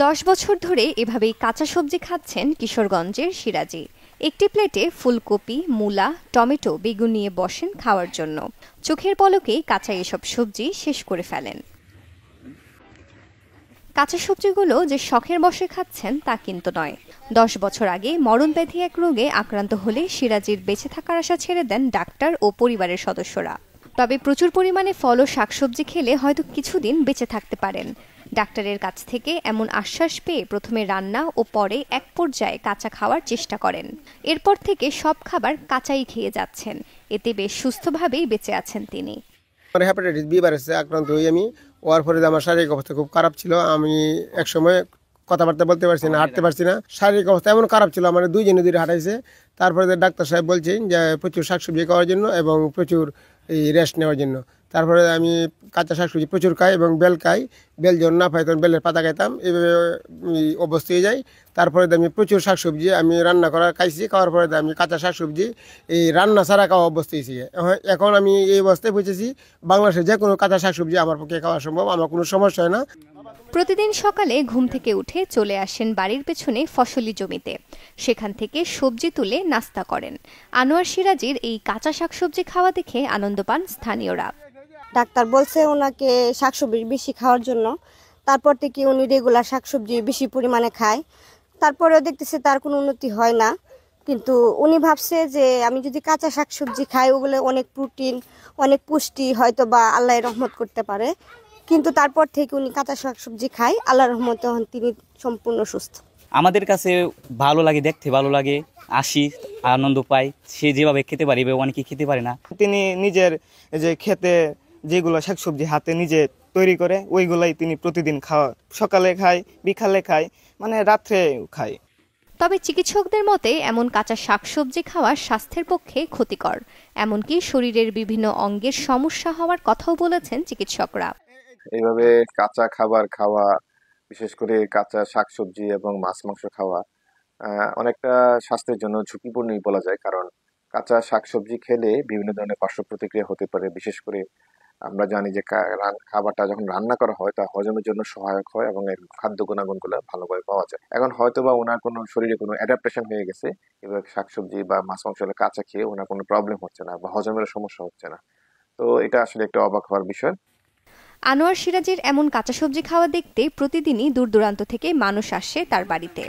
10 বছর ধরে এভাবেই কাঁচা সবজি খাচ্ছেন কিশোরগঞ্জের সিরাজি। একটি প্লেটে ফুলকপি, মূলা, টমেটো, বেগুন নিয়ে বসেন খাওয়ার জন্য। চোখের পলকেই কাঁচা এসব সবজি শেষ করে ফেলেন। কাঁচা সবজিগুলো যে শখের বশে খাচ্ছেন তা কিন্তু নয়। 10 বছর আগে মরণব্যাধি এক রোগে আক্রান্ত হলে সিরাজির বেঁচে থাকার আশা ছেড়ে দেন ডাক্তার ও পরিবারের সদস্যরা। তবে প্রচুর পরিমাণে ফল ও শাকসবজি খেলে হয়তো কিছুদিন বেঁচে থাকতে পারেন। ডাক্তারের কাছ থেকে এমন আশ্বাস পেয়ে প্রথমে রান্না ও পরে এক পর্যায়ে কাঁচা খাওয়ার চেষ্টা করেন। এরপর থেকে সব খাবার কাঁচাই খেয়ে যাচ্ছেন। এতে বেশ সুস্থভাবেই বেঁচে আছেন তিনি। হেপাটাইটিস বি ভাইরাসে আক্রান্ত হই আমি। হওয়ার পরে আমার শারীরিক অবস্থা খুব খারাপ ছিল। আমি একসময় কথাবার্তা বলতে পারছি না, হাঁটতে পারছি না। শারীরিক অবস্থা এমন খারাপ ছিল, আমার 2 দিনে হাঁটাইছে। তারপরে ডাক্তার সাহেব বলছেন যে প্রচুর শাকসবজি খাওয়ার জন্য এবং প্রচুর রেস্ট নেওয়ার জন্য। তারপরে আমি কাঁচা শাকসবজি প্রচুর খাই এবং বেল খাই। বেল যখন না পাই তখন বেলের পাতা খাইতাম, এইভাবে অভ্যস্ত হয়ে যাই। তারপরে আমি প্রচুর শাকসবজি আমি রান্না করা খাইছি। খাওয়ার পরে আমি কাঁচা শাকসবজি রান্না ছাড়া খাওয়া অভ্যস্ত হয়েছি। এখন আমি এই অবস্থায় বুঝেছি বাংলাদেশে যে কোনো কাঁচা শাকসবজি আমার পক্ষে খাওয়া সম্ভব, আমার কোনো সমস্যা হয় না। প্রতিদিন সকালে ঘুম থেকে উঠে চলে আসেন বাড়ির পেছনে ফসলি জমিতে। সেখান থেকে সবজি তুলে নাস্তা করেন। আনোয়ার সিরাজির এই কাঁচা শাকসবজি খাওয়া দেখে আনন্দ পান স্থানীয়রা। ডাক্তার বলছে ওনাকে শাকসবজি বেশি খাওয়ার জন্য। তারপর থেকে উনি রেগুলার শাকসবজি বেশি পরিমাণে খায়। তারপরেও দেখতেছে তার কোনো উন্নতি হয় না। কিন্তু উনি ভাবছে যে আমি যদি কাঁচা শাকসবজি খাই ওগুলো অনেক প্রোটিন, অনেক পুষ্টি হয়তো বা আল্লাহ রহমত করতে পারে। কিন্তু তারপর থেকে উনি কাঁচা শাকসবজি খায়, আল্লাহর রহমতে তিনি সম্পূর্ণ সুস্থ। আমাদের কাছে ভালো লাগে, দেখতে ভালো লাগে, আসি আনন্দ পাই। সে যেভাবে খেতে পারে এভাবে অনেকে খেতে পারে না। তিনি নিজের যে খেতে যেগুলো শাকসবজি হাতে নিজে তৈরি করে ওইগুলাই তিনি প্রতিদিন খাওয়া, সকালে খায়, বিকালে খায়, মানে রাত্রে খায়। তবে চিকিৎসকদের মতে এমন কাঁচা শাকসবজি খাওয়া স্বাস্থ্যের পক্ষে ক্ষতিকর। এমনকি শরীরের বিভিন্ন অঙ্গের সমস্যা হওয়ার কথাও বলেছেন চিকিৎসকরা। এইভাবে কাঁচা খাবার খাওয়া, বিশেষ করে কাঁচা শাকসবজি এবং মাছ মাংস খাওয়া অনেকটা স্বাস্থ্যের জন্য ঝুঁকিপূর্ণই বলা যায়। কারণ কাঁচা শাকসবজি খেলে বিভিন্ন ধরনের পার্শ্ব প্রতিক্রিয়া হতে পারে। বিশেষ করে আমরা জানি যে খাবারটা যখন রান্না করা হয় তা হজমের জন্য সহায়ক হয় এবং এর খাদ্য গুণাগুণগুলো ভালোভাবে পাওয়া যায়। এখন হয়তো বা ওনার কোনো শরীরে কোনো অ্যাডাপ্টেশন হয়ে গেছে, এবার শাকসবজি বা মাছ মাংস কাঁচা খেয়ে ওনার কোনো প্রবলেম হচ্ছে না বা হজমের সমস্যা হচ্ছে না। তো এটা আসলে একটা অবাক হওয়ার বিষয়। আনোয়ার সিরাজের এমন কাঁচা সবজি খাওয়া দেখতে প্রতিদিনই দূর দূরান্ত থেকে মানুষ আসে তার বাড়িতে।